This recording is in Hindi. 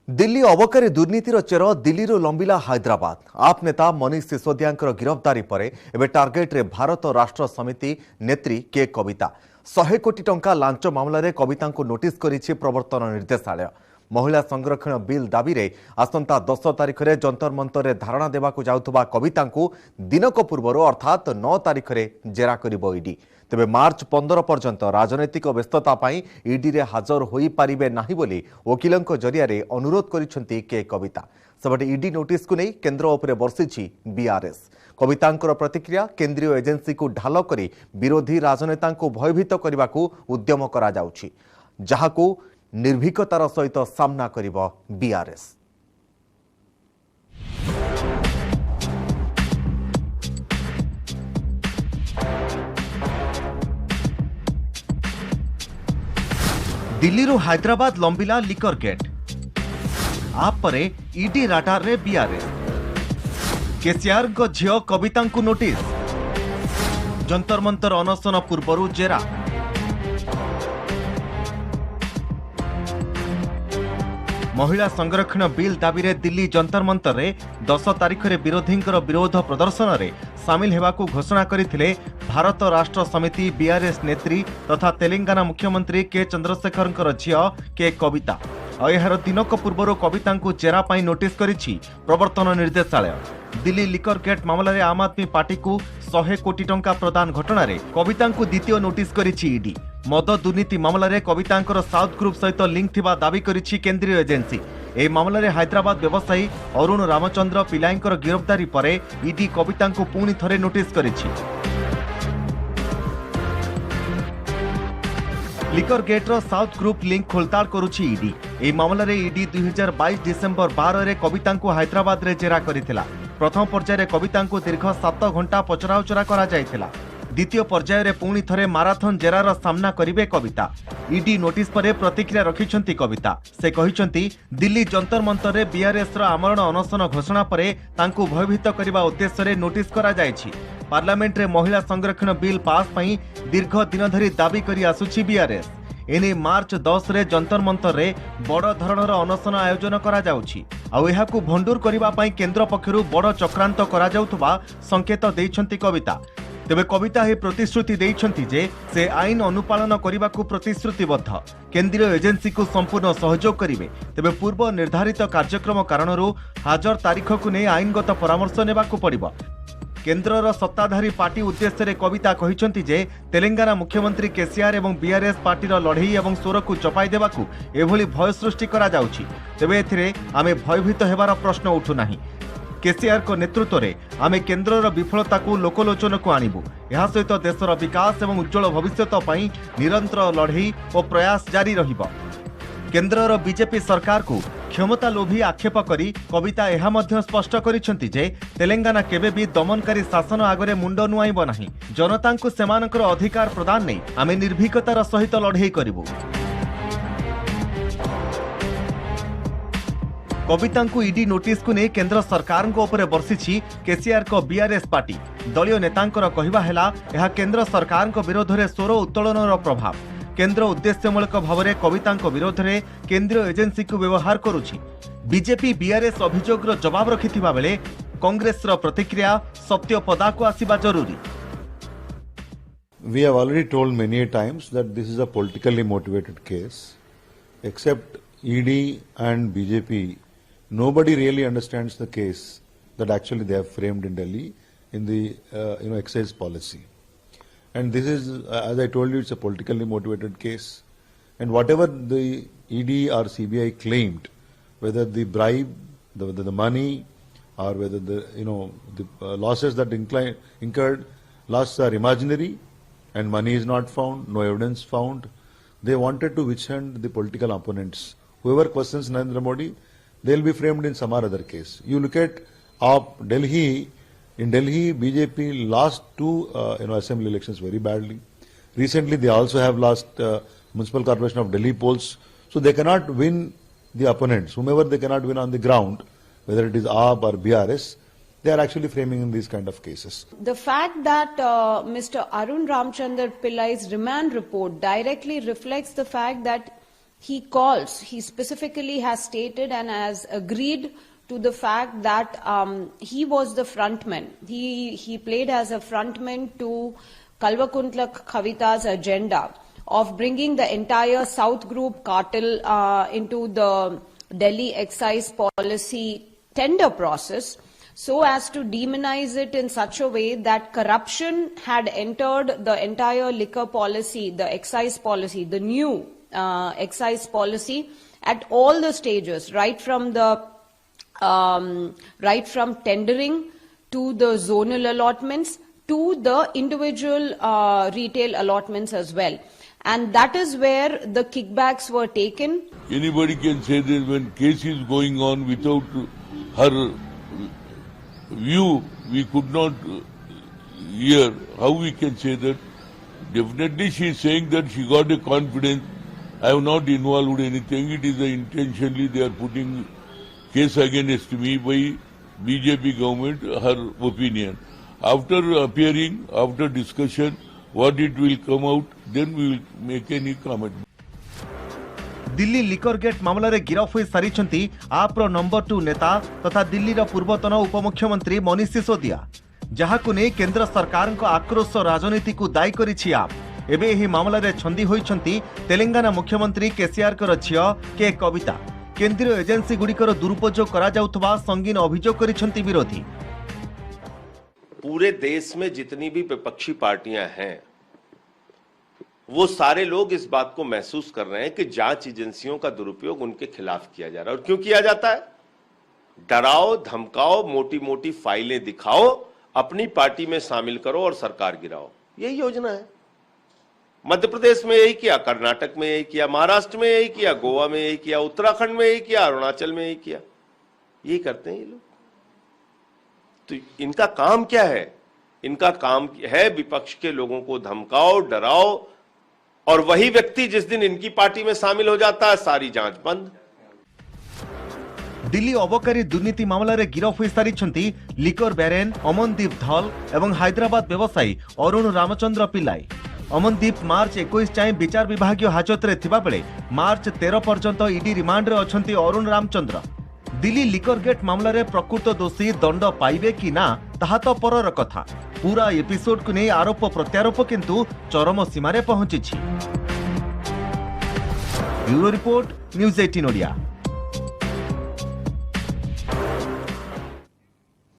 दिल्ली अबकारी दुर्नीतिर चेर दिल्ली लंबिला हैदराबाद आप नेता मनीष सिसोदिया गिरफ्तारी पर एवं टार्गेट रे भारत राष्ट्र समिति नेत्री के कविता 100 कोटी टंका लांच मामलें कविता को नोटिस करिछि प्रवर्तन निर्देशालय। महिला संरक्षण बिल दाबी रे आसंता 10 तारिख में जंतर मंतर धारणा देवाक जाउथबा कविता को दिनक पूर्व अर्थात 9 तारिख में जेरा करिबो ईडी। तेबे मार्च 15 पर्यंत राजनैतिक व्यस्तता पाई ईडी रे हाजर होई पारिबे नाही बोली वकिलंक जरिया रे अनुरोध करिसेंती के कविता। सबटे ईडी नोटिस को नहीं केंद्र उपरे बर्षिछि बीआरएस। कवितांकर प्रतिक्रिया केंद्रीय एजेंसी को ढाल करी विरोधी राजनेता को भयभीत करने को उद्यम करा जाउछि, जहाको निर्भीकतार सहित सामना करिबो बीआरएस। दिल्ली हैदराबाद लंबिला लिकर गेट आप परे ईडी राडार रे बीआरएस। केसीआर को झियो कविता को नोटिस जंतर मंतर अनशन पूर्व जेरा। महिला संरक्षण बिल दाबी रे दिल्ली जंतर मंतर रे 10 तारिख में विरोधी विरोध प्रदर्शन रे सामिल हेबाकू घोषणा करथिले भारत राष्ट्र समिति बीआरएस नेत्री तथा तेलंगाना मुख्यमंत्री के चंद्रशेखर झियो के कविता। यार दिनक पूर्व कविता को जेरा पाई नोटिस करिछि प्रवर्तन निर्देशालय। दिल्ली लिकर गेट मामलें आम आदमी पार्टी को 100 कोटी टंका प्रदान घटना रे कविता को द्वितीय नोटिस करिछि ईडी। मद दुर्नीति मामलें कविता साउथ ग्रुप सहित लिंक थिबा दाबी करिछि केंद्रीय एजेंसी। ए मामलें हैदराबाद व्यवसायी अरुण रामचंद्र पिल्लाईंकर गिरफ्तारी पर ईडी कविता को पुणी थरे नोटिस करिछि। लिकर गेट्र साउथ ग्रुप लिंक खोलताड़ करुछि ईडी। ए मामलें ईडी 2022 डिसेंबर 12 रे कविता को हैदराबाद रे जेरा करिथिला। प्रथम पर्यायर कविता को दीर्घ 7 घंटा पचराउचरा करा जायथिला। द्वितीय पर्यायर पुणी थरे माराथन जेरार सामना करिवे कविता। ईडी नोटिस पर प्रतिक्रिया रखिछंती कविता। से कहिछंती दिल्ली जंतर मंतर रे बीआरएस रो आमरण अनशन घोषणा पर तांकु भयभीत करबा उद्देश्य रे नोटिस करा जायछि। पार्लियामेंट रे महिला संरक्षण बिल पास पई दीर्घ दिन धरी दाबी करी आसुछि बीआरएस। एने मार्च 10 रे जंतर मंतर रे बड़ धरणर अनशन आयोजन करा जाउछि। आउ एहाकु भंडूर करिबा पई केंद्र पक्षरु बड़ चक्रांत करा जाउथबा संकेत दैछंती कविता। तेबे कविता ही प्रतिश्रुति देइछंती जे से आईन अनुपालन करने को प्रतिश्रुतिबद्ध। केंद्रीय एजेंसी को संपूर्ण सहयोग करिवे। तेबे पूर्व निर्धारित कार्यक्रम कारणरू हाजर तारीख को नहीं आईनगत परामर्श नेबाकू पड़िबो। केंद्रर सत्ताधारी पार्टी उद्देश्य रे कविता कहिछंती जे तेलंगाना मुख्यमंत्री केसीआर एवं बीआरएस पार्टीर लड़ई एवं स्वर को चपाई देबाकू एभली भय सृष्टि करा जाउछि। तेबे एथिरे आमे भयभीत हेबार प्रश्न उठु नाही। केसीआर को नेतृत्व में आमे केंद्रर विफलता को लोकलोचन को आणिबु। यह सहित देशर विकास एवं उज्जवल भविष्यत पई निरंतर लड़ई और प्रयास जारी रहिबो। केंद्रर बीजेपी सरकार को क्षमता लोभी आक्षेप करी कविता यह मध्य स्पष्ट करिसेंती जे तेलंगाना केबे भी दमनकारी शासन आगरे मुंड नुआइबो नाही। जनता को सेमानकर अधिकार प्रदान नहीं आमे निर्भीकतार सहित लड़ई करिबु। कविता को ईडी नोटिस को नहीं केंद्र सरकार उपरे बर्षिछि केसीआर को बीआरएस पार्टी। दलीय नेतांकर कहवा हैला यह केंद्र सरकार विरोध में स्वर उत्तोलनर प्रभाव। केंद्र उद्देश्यमूलक भाव में कविता विरोध में केंद्रीय एजेंसी को व्यवहार करुछि। बीजेपी बीआरएस अभियोगर जवाब रखिथिबा बेले कांग्रेस प्रतिक्रिया सत्य पदा को आसीबा जरूरी। We have already told many times that this is a politically motivated case. Except ED and BJP, nobody really understands the case that actually they have framed in Delhi in the excise policy. And this is, as I told you, it's a politically motivated case. And whatever the ED or CBI claimed, whether the bribe, the money, or whether the losses that incurred, losses are imaginary, and money is not found, no evidence found. They wanted to withstand the political opponents. Whoever questions Narendra Modi, they will be framed in some other case. You look at Delhi. In Delhi, BJP lost two assembly elections very badly. Recently, they also have lost Municipal Corporation of Delhi polls. So they cannot win the opponents. Whomever they cannot win on the ground, whether it is AAP or BRS, they are actually framing in these kind of cases. The fact that Mr. Arun Ramchandar Pillai's remand report directly reflects the fact that he specifically has stated and has agreed to the fact that he was the frontman. He played as a frontman to Kalvakuntla Kavita's agenda of bringing the entire South Group cartel into the Delhi excise policy tender process, so as to demonize it in such a way that corruption had entered the entire liquor policy, the excise policy, the new excise policy at all the stages, right from tendering to the zonal allotments to the individual retail allotments as well. And that is where the kickbacks were taken. Anybody can say that when case is going on without her view, we could not hear. How we can say that? Definitely she is saying that she got a confidence. I have not involved anything. It is intentionally they are putting case against me by BJP government, her opinion. After appearing, after discussion, what it will come out, then we will make any comment. Delhi liquor gate मामला रे गिरफ होई सारिछंती आप रो नंबर 2 नेता तथा दिल्ली रो पूर्वतन उपमुख्यमंत्री मनीष सिसोदिया, जहाकु नै केंद्र सरकार को आक्रोश राजनीति को दायी करिछि। आप एबे एही मामला रे छंदी होइछंती तेलंगाना मुख्यमंत्री केसीआर कर झियो के कविता। केंद्रीय एजेंसी गुड़िकर दुरुपयोग करा जाउथबा संगीन अभियोग करिछंती विरोधी। पूरे देश में जितनी भी विपक्षी पार्टियां हैं वो सारे लोग इस बात को महसूस कर रहे हैं कि जांच एजेंसियों का दुरुपयोग उनके खिलाफ किया जा रहा है। और क्यों किया जाता है? डराओ, धमकाओ, मोटी मोटी फाइलें दिखाओ, अपनी पार्टी में शामिल करो और सरकार गिराओ, यही योजना है। मध्य प्रदेश में यही किया, कर्नाटक में यही किया, महाराष्ट्र में यही किया, गोवा में यही किया, उत्तराखंड में यही किया, अरुणाचल में यही किया। यही करते हैं ये लोग। तो इनका काम क्या है? इनका काम है विपक्ष के लोगों को धमकाओ, डराओ, और वही व्यक्ति जिस दिन इनकी पार्टी में शामिल हो जाता है सारी जांच बंद। दिल्ली अबकारी दुर्नीति मामला रे गिरफ होई सारिछंती लिकर बैरेन अमनदीप धल एवं हैदराबाद व्यवसायी अरुण रामचंद्र पिल्लाई। अमनदीप मार्च 21 जाए विचार विभाग हाजत रे थिबा बेले मार्च 13 पर्यंत ईडी रिमांड रे अछंती अरुण रामचंद्र। दिल्ली लिकर गेट मामला रे प्रकृत दोषी दंड पाइबे कि ना ताहा तो परर कथा। पूरा एपिसोड को नहीं आरोप प्रत्यारोप किंतु चरम सीमारे पहुंची। Bureau report, news 18 Odia.